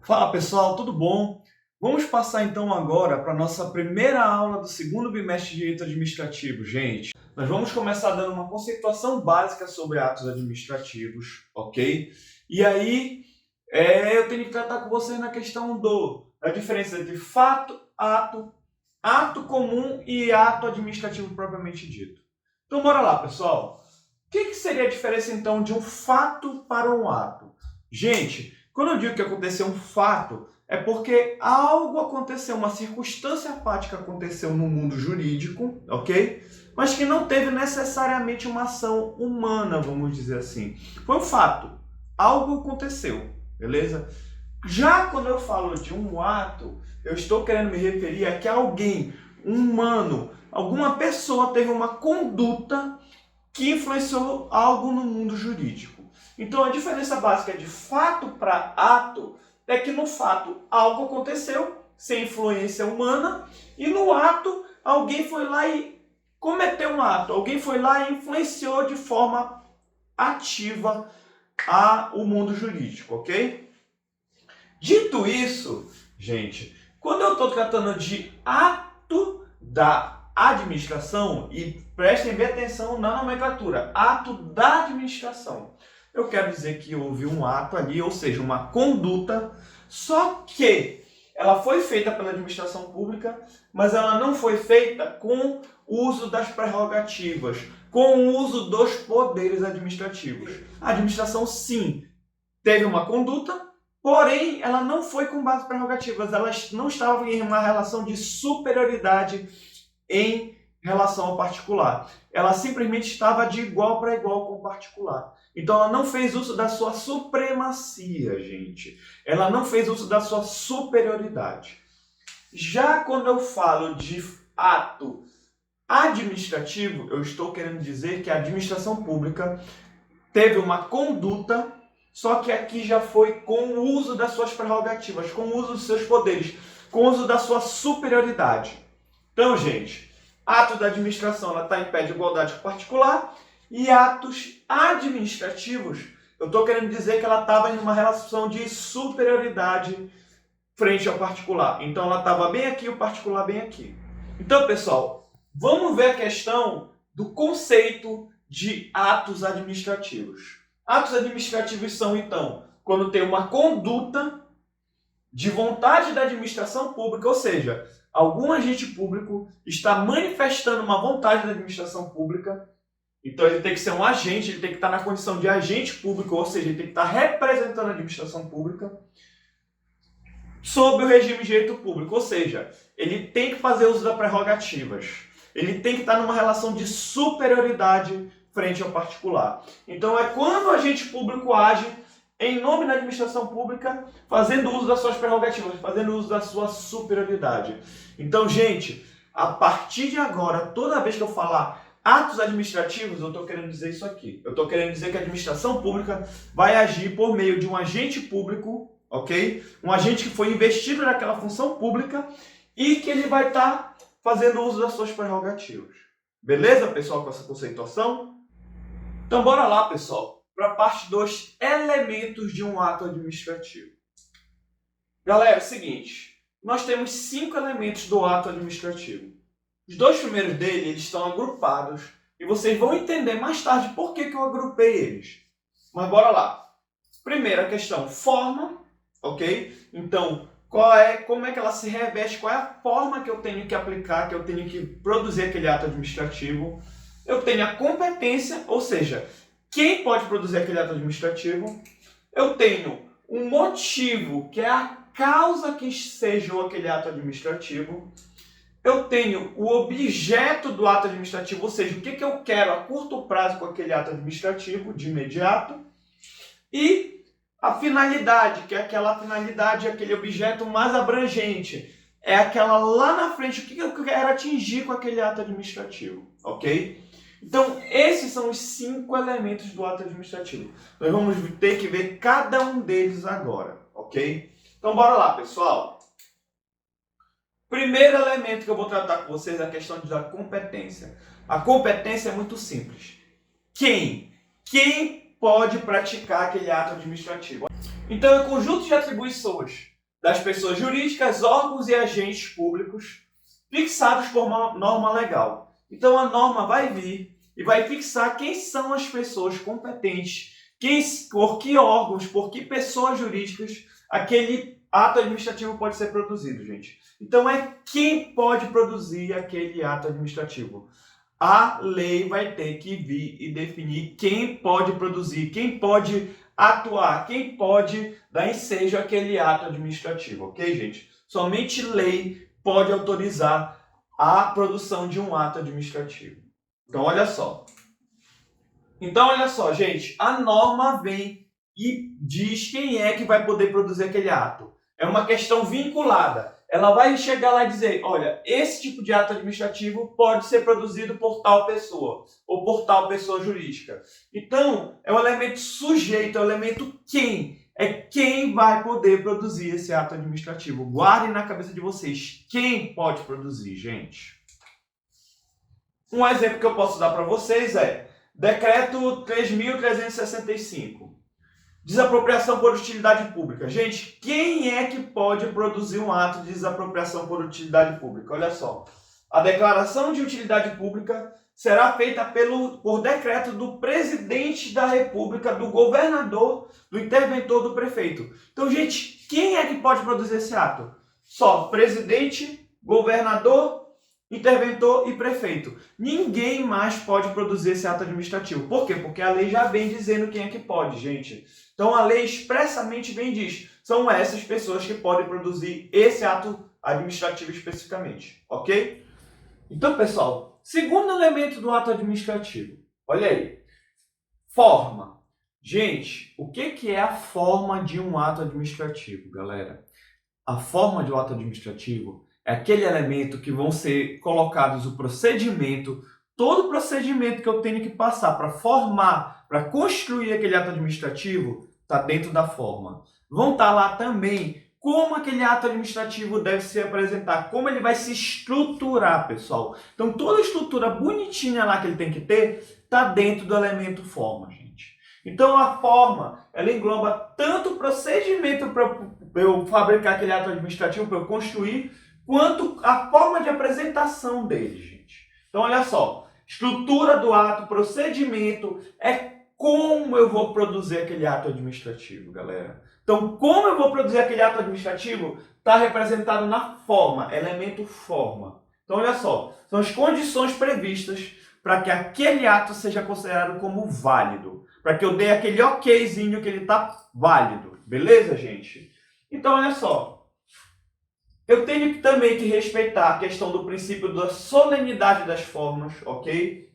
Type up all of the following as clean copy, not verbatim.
Fala pessoal, tudo bom? Vamos passar então agora para a nossa primeira aula do segundo bimestre de Direito Administrativo, gente. Nós vamos começar dando uma conceituação básica sobre atos administrativos, ok? E aí, eu tenho que tratar com vocês na questão da diferença entre fato, ato comum e ato administrativo propriamente dito. Então, bora lá, pessoal. O que seria a diferença então de um fato para um ato? Gente, quando eu digo que aconteceu um fato, é porque algo aconteceu, uma circunstância fática aconteceu no mundo jurídico, ok? Mas que não teve necessariamente uma ação humana, vamos dizer assim. Foi um fato, algo aconteceu, beleza? Já quando eu falo de um ato, eu estou querendo me referir a que alguém, um humano, alguma pessoa teve uma conduta que influenciou algo no mundo jurídico. Então, a diferença básica de fato para ato é que no fato algo aconteceu sem influência humana e no ato alguém foi lá e cometeu um ato, alguém foi lá e influenciou de forma ativa o mundo jurídico, ok? Dito isso, gente, quando eu estou tratando de ato da administração, e prestem bem atenção na nomenclatura, ato da administração, eu quero dizer que houve um ato ali, ou seja, uma conduta, só que ela foi feita pela administração pública, mas ela não foi feita com o uso das prerrogativas, com o uso dos poderes administrativos. A administração, sim, teve uma conduta, porém, ela não foi com base em prerrogativas, elas não estavam em uma relação de superioridade em relação ao particular. Ela simplesmente estava de igual para igual com o particular. Então, ela não fez uso da sua supremacia, gente. Ela não fez uso da sua superioridade. Já quando eu falo de ato administrativo, eu estou querendo dizer que a administração pública teve uma conduta, só que aqui já foi com o uso das suas prerrogativas, com o uso dos seus poderes, com o uso da sua superioridade. Então, gente, ato da administração está em pé de igualdade com o particular e atos administrativos, eu estou querendo dizer que ela estava em uma relação de superioridade frente ao particular. Então, ela estava bem aqui e o particular bem aqui. Então, pessoal, vamos ver a questão do conceito de atos administrativos. Atos administrativos são, então, quando tem uma conduta de vontade da administração pública, ou seja, algum agente público está manifestando uma vontade da administração pública, então ele tem que ser um agente, ele tem que estar na condição de agente público, ou seja, ele tem que estar representando a administração pública sob o regime de direito público, ou seja, ele tem que fazer uso das prerrogativas, ele tem que estar numa relação de superioridade frente ao particular. Então é quando o agente público age em nome da administração pública, fazendo uso das suas prerrogativas, fazendo uso da sua superioridade. Então, gente, a partir de agora, toda vez que eu falar atos administrativos, eu estou querendo dizer isso aqui. Eu estou querendo dizer que a administração pública vai agir por meio de um agente público, ok? Um agente que foi investido naquela função pública e que ele vai estar fazendo uso das suas prerrogativas. Beleza, pessoal, com essa conceituação? Então, bora lá, pessoal, para a parte dos elementos de um ato administrativo. Galera, é o seguinte, nós temos 5 elementos do ato administrativo. Os 2 primeiros deles eles estão agrupados e vocês vão entender mais tarde por que eu agrupei eles. Mas bora lá. Primeira questão, forma, ok? Então, como é que ela se reveste, qual é a forma que eu tenho que aplicar, que eu tenho que produzir aquele ato administrativo. Eu tenho a competência, ou seja, quem pode produzir aquele ato administrativo. Eu tenho um motivo, que é a causa que seja aquele ato administrativo. Eu tenho o objeto do ato administrativo, ou seja, o que eu quero a curto prazo com aquele ato administrativo, de imediato. E a finalidade, que é aquela finalidade, aquele objeto mais abrangente. É aquela lá na frente, o que eu quero atingir com aquele ato administrativo, ok? Então, esses são os 5 elementos do ato administrativo. Nós vamos ter que ver cada um deles agora, ok? Então, bora lá, pessoal. Primeiro elemento que eu vou tratar com vocês é a questão da competência. A competência é muito simples. Quem pode praticar aquele ato administrativo? Então, é um conjunto de atribuições das pessoas jurídicas, órgãos e agentes públicos fixados por uma norma legal. Então a norma vai vir e vai fixar quem são as pessoas competentes, por que órgãos, por que pessoas jurídicas aquele ato administrativo pode ser produzido, gente. Então é quem pode produzir aquele ato administrativo. A lei vai ter que vir e definir quem pode produzir, quem pode atuar, quem pode dar ensejo àquele ato administrativo, ok, gente? Somente lei pode autorizar a produção de um ato administrativo. Então, olha só. Gente, a norma vem e diz quem é que vai poder produzir aquele ato. É uma questão vinculada. Ela vai chegar lá e dizer, olha, esse tipo de ato administrativo pode ser produzido por tal pessoa, ou por tal pessoa jurídica. Então, é um elemento sujeito, é um elemento quem. É quem vai poder produzir esse ato administrativo. Guardem na cabeça de vocês, quem pode produzir, gente. Um exemplo que eu posso dar para vocês é Decreto 3.365. Desapropriação por utilidade pública. Gente, quem é que pode produzir um ato de desapropriação por utilidade pública? Olha só. A declaração de utilidade pública será feita por decreto do presidente da República, do governador, do interventor, do prefeito. Então, gente, quem é que pode produzir esse ato? Só presidente, governador, interventor e prefeito. Ninguém mais pode produzir esse ato administrativo. Por quê? Porque a lei já vem dizendo quem é que pode, gente. Então a lei expressamente vem e diz, são essas pessoas que podem produzir esse ato administrativo especificamente, ok? Então, pessoal, segundo elemento do ato administrativo, olha aí, forma. Gente, o que é a forma de um ato administrativo, galera? A forma de um ato administrativo é aquele elemento que vão ser colocados o procedimento, todo o procedimento que eu tenho que passar para formar, para construir aquele ato administrativo, está dentro da forma. Vão estar lá também como aquele ato administrativo deve se apresentar, como ele vai se estruturar, pessoal. Então, toda a estrutura bonitinha lá que ele tem que ter, está dentro do elemento forma, gente. Então, a forma, ela engloba tanto o procedimento para eu fabricar aquele ato administrativo, para eu construir, quanto a forma de apresentação dele, gente. Então, olha só, estrutura do ato, procedimento, é como eu vou produzir aquele ato administrativo, galera. Então, como eu vou produzir aquele ato administrativo, está representado na forma, elemento forma. Então, olha só, são as condições previstas para que aquele ato seja considerado como válido, para que eu dê aquele okzinho que ele está válido, beleza, gente? Então, olha só, eu tenho também que respeitar a questão do princípio da solenidade das formas, ok?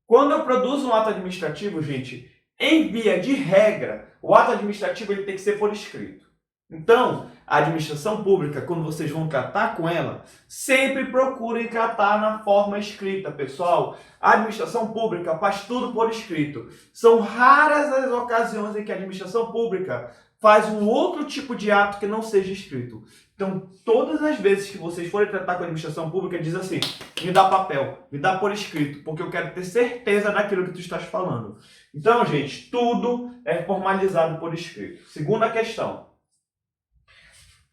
Quando eu produzo um ato administrativo, gente, em via de regra, o ato administrativo ele tem que ser por escrito. Então, a administração pública, quando vocês vão tratar com ela, sempre procurem tratar na forma escrita, pessoal. A administração pública faz tudo por escrito. São raras as ocasiões em que a administração pública faz um outro tipo de ato que não seja escrito. Então, todas as vezes que vocês forem tratar com a administração pública, diz assim, me dá papel, me dá por escrito, porque eu quero ter certeza daquilo que tu estás falando. Então, gente, tudo é formalizado por escrito. Segunda questão.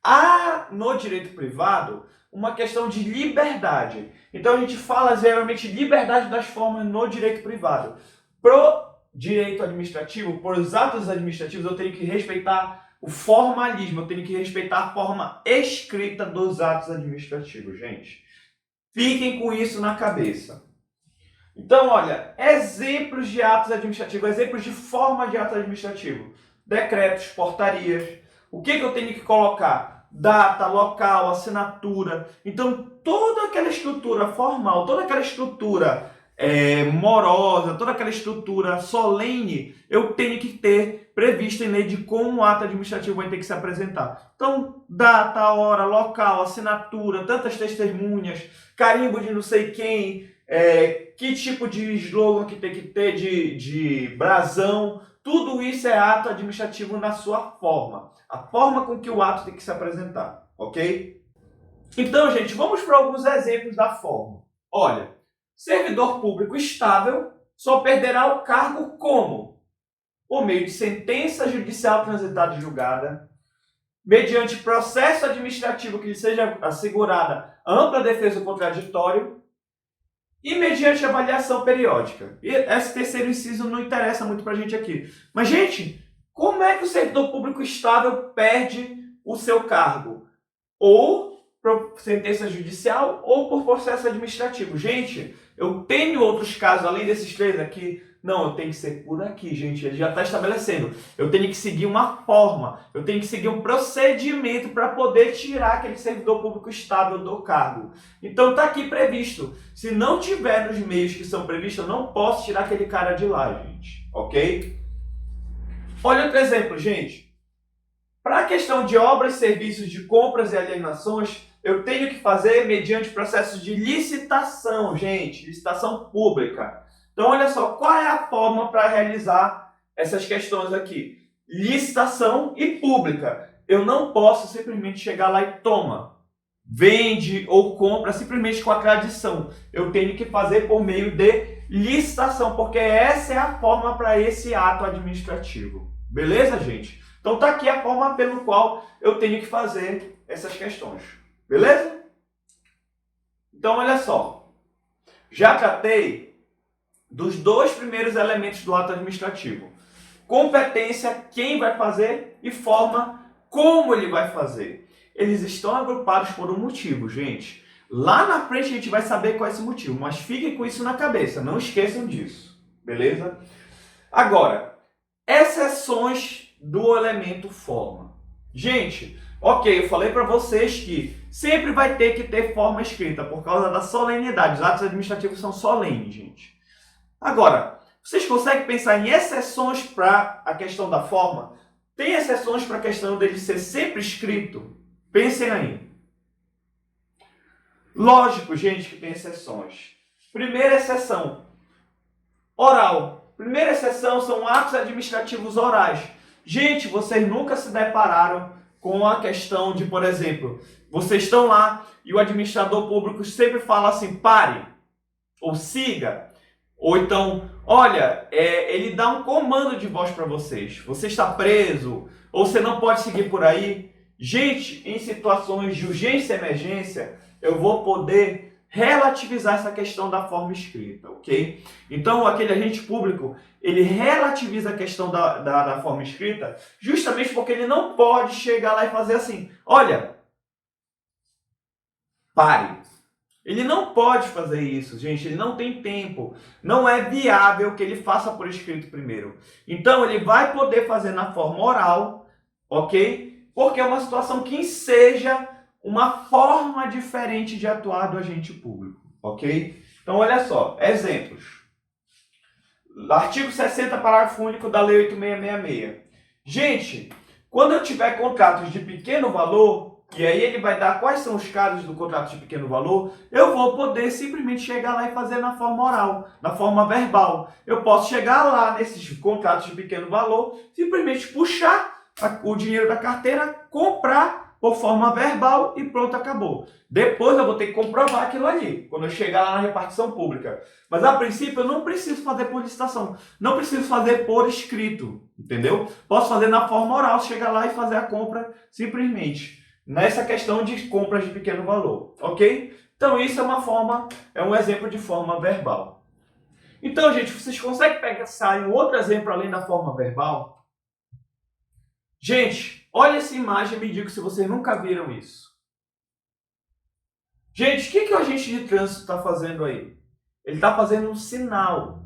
Há no direito privado uma questão de liberdade. Então, a gente fala geralmente liberdade das formas no direito privado. Pro direito administrativo, por os atos administrativos, eu tenho que respeitar o formalismo, eu tenho que respeitar a forma escrita dos atos administrativos, gente. Fiquem com isso na cabeça. Então, olha, exemplos de atos administrativos, exemplos de forma de ato administrativo. Decretos, portarias. O que eu tenho que colocar? Data, local, assinatura. Então, toda aquela estrutura formal, toda aquela estrutura morosa, toda aquela estrutura solene, eu tenho que ter previsto em lei de como o ato administrativo vai ter que se apresentar. Então, data, hora, local, assinatura, tantas testemunhas, carimbo de não sei quem, que tipo de slogan que tem que ter, de brasão, tudo isso é ato administrativo na sua forma. A forma com que o ato tem que se apresentar, ok? Então, gente, vamos para alguns exemplos da forma. Olha, servidor público estável só perderá o cargo como? Por meio de sentença judicial transitada e julgada, mediante processo administrativo que lhe seja assegurada ampla defesa do contraditório e mediante avaliação periódica. E esse terceiro inciso não interessa muito para a gente aqui. Mas, gente, como é que o servidor público estável perde o seu cargo? Ou por sentença judicial ou por processo administrativo. Gente, eu tenho outros casos, além desses três aqui. Não, eu tenho que ser por aqui, gente. Ele já está estabelecendo. Eu tenho que seguir uma forma, eu tenho que seguir um procedimento para poder tirar aquele servidor público estável do cargo. Então está aqui previsto. Se não tiver nos meios que são previstos, eu não posso tirar aquele cara de lá, gente. Ok? Olha outro exemplo, gente. Para a questão de obras, serviços, de compras e alienações, eu tenho que fazer mediante processo de licitação, gente. Licitação pública. Então, olha só, qual é a forma para realizar essas questões aqui? Licitação e pública. Eu não posso simplesmente chegar lá e toma, vende ou compra simplesmente com a tradição. Eu tenho que fazer por meio de licitação, porque essa é a forma para esse ato administrativo. Beleza, gente? Então, tá aqui a forma pelo qual eu tenho que fazer essas questões. Beleza? Então, olha só. Já tratei dos dois primeiros elementos do ato administrativo. Competência, quem vai fazer, e forma, como ele vai fazer. Eles estão agrupados por um motivo, gente. Lá na frente a gente vai saber qual é esse motivo, mas fiquem com isso na cabeça, não esqueçam disso. Beleza? Agora, exceções do elemento forma. Gente, ok, eu falei para vocês que sempre vai ter que ter forma escrita por causa da solenidade. Os atos administrativos são solenes, gente. Agora, vocês conseguem pensar em exceções para a questão da forma? Tem exceções para a questão dele ser sempre escrito? Pensem aí. Lógico, gente, que tem exceções. Primeira exceção, oral. Primeira exceção são atos administrativos orais. Gente, vocês nunca se depararam com a questão de, por exemplo, vocês estão lá e o administrador público sempre fala assim, pare, ou siga, ou então, olha, ele dá um comando de voz para vocês, você está preso, ou você não pode seguir por aí. Gente, em situações de urgência e emergência, eu vou poder relativizar essa questão da forma escrita, ok? Então, aquele agente público, ele relativiza a questão da forma escrita justamente porque ele não pode chegar lá e fazer assim, olha, pare. Ele não pode fazer isso, gente, ele não tem tempo. Não é viável que ele faça por escrito primeiro. Então, ele vai poder fazer na forma oral, ok? Porque é uma situação que enseja uma forma diferente de atuar do agente público, ok? Então, olha só, exemplos. Artigo 60, parágrafo único da Lei 8666. Gente, quando eu tiver contratos de pequeno valor, e aí ele vai dar quais são os casos do contrato de pequeno valor, eu vou poder simplesmente chegar lá e fazer na forma oral, na forma verbal. Eu posso chegar lá nesses contratos de pequeno valor, simplesmente puxar o dinheiro da carteira, comprar por forma verbal e pronto, acabou. Depois eu vou ter que comprovar aquilo ali, quando eu chegar lá na repartição pública. Mas a princípio eu não preciso fazer por licitação, não preciso fazer por escrito, entendeu? Posso fazer na forma oral, chegar lá e fazer a compra simplesmente. Nessa questão de compras de pequeno valor, ok? Então isso é um exemplo de forma verbal. Então, gente, vocês conseguem pensar em um outro exemplo além da forma verbal? Gente, olha essa imagem e me diga se vocês nunca viram isso. Gente, o que o agente de trânsito está fazendo aí? Ele está fazendo um sinal.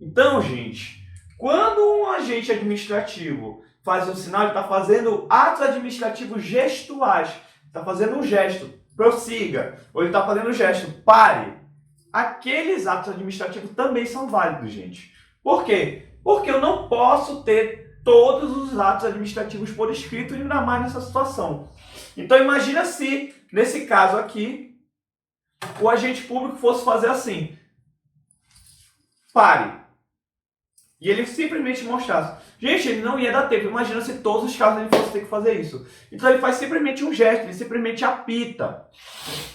Então, gente, quando um agente administrativo faz um sinal, ele está fazendo atos administrativos gestuais. Está fazendo um gesto, prossiga. Ou ele está fazendo um gesto, pare. Aqueles atos administrativos também são válidos, gente. Por quê? Porque eu não posso ter todos os atos administrativos por escrito, ainda mais nessa situação. Então imagina se, nesse caso aqui, o agente público fosse fazer assim, pare. E ele simplesmente mostrasse. Gente, ele não ia dar tempo. Imagina se todos os casos ele fosse ter que fazer isso. Então ele faz simplesmente um gesto, ele simplesmente apita.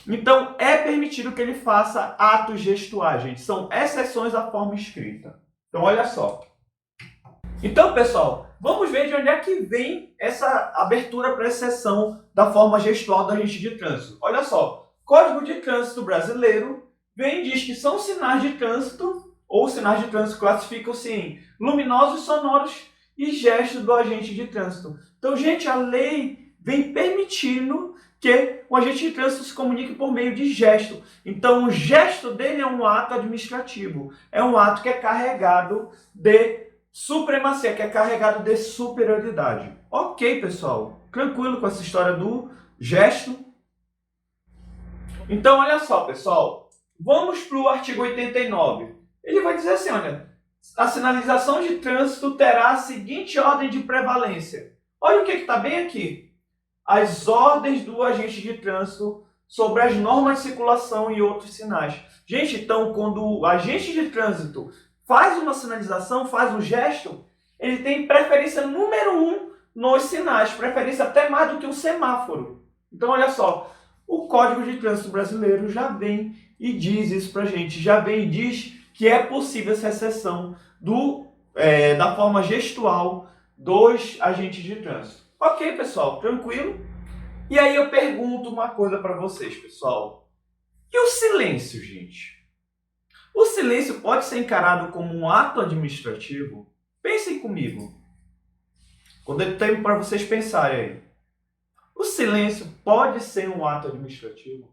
Então é permitido que ele faça atos gestuais, gente. São exceções à forma escrita. Então olha só. Então, pessoal, vamos ver de onde é que vem essa abertura para exceção da forma gestual do agente de trânsito. Olha só, Código de Trânsito Brasileiro vem e diz que são sinais de trânsito, ou sinais de trânsito classificam-se em luminosos, sonoros e gestos do agente de trânsito. Então, gente, a lei vem permitindo que o agente de trânsito se comunique por meio de gesto. Então, o gesto dele é um ato administrativo, é um ato que é carregado de supremacia, que é carregado de superioridade. Ok, pessoal, tranquilo com essa história do gesto. Então, olha só, pessoal, vamos para o artigo 89. Ele vai dizer assim, olha, a sinalização de trânsito terá a seguinte ordem de prevalência. Olha o que está bem aqui. As ordens do agente de trânsito sobre as normas de circulação e outros sinais. Gente, então, quando o agente de trânsito faz uma sinalização, faz um gesto, ele tem preferência número 1 nos sinais, preferência até mais do que o semáforo. Então, olha só, o Código de Trânsito Brasileiro já vem e diz isso pra gente, já vem e diz que é possível essa exceção da forma gestual dos agentes de trânsito. Ok, pessoal, tranquilo? E aí eu pergunto uma coisa para vocês, pessoal. E o silêncio, gente? O silêncio pode ser encarado como um ato administrativo? Pensem comigo. Quando eu tenho para vocês pensarem aí. O silêncio pode ser um ato administrativo?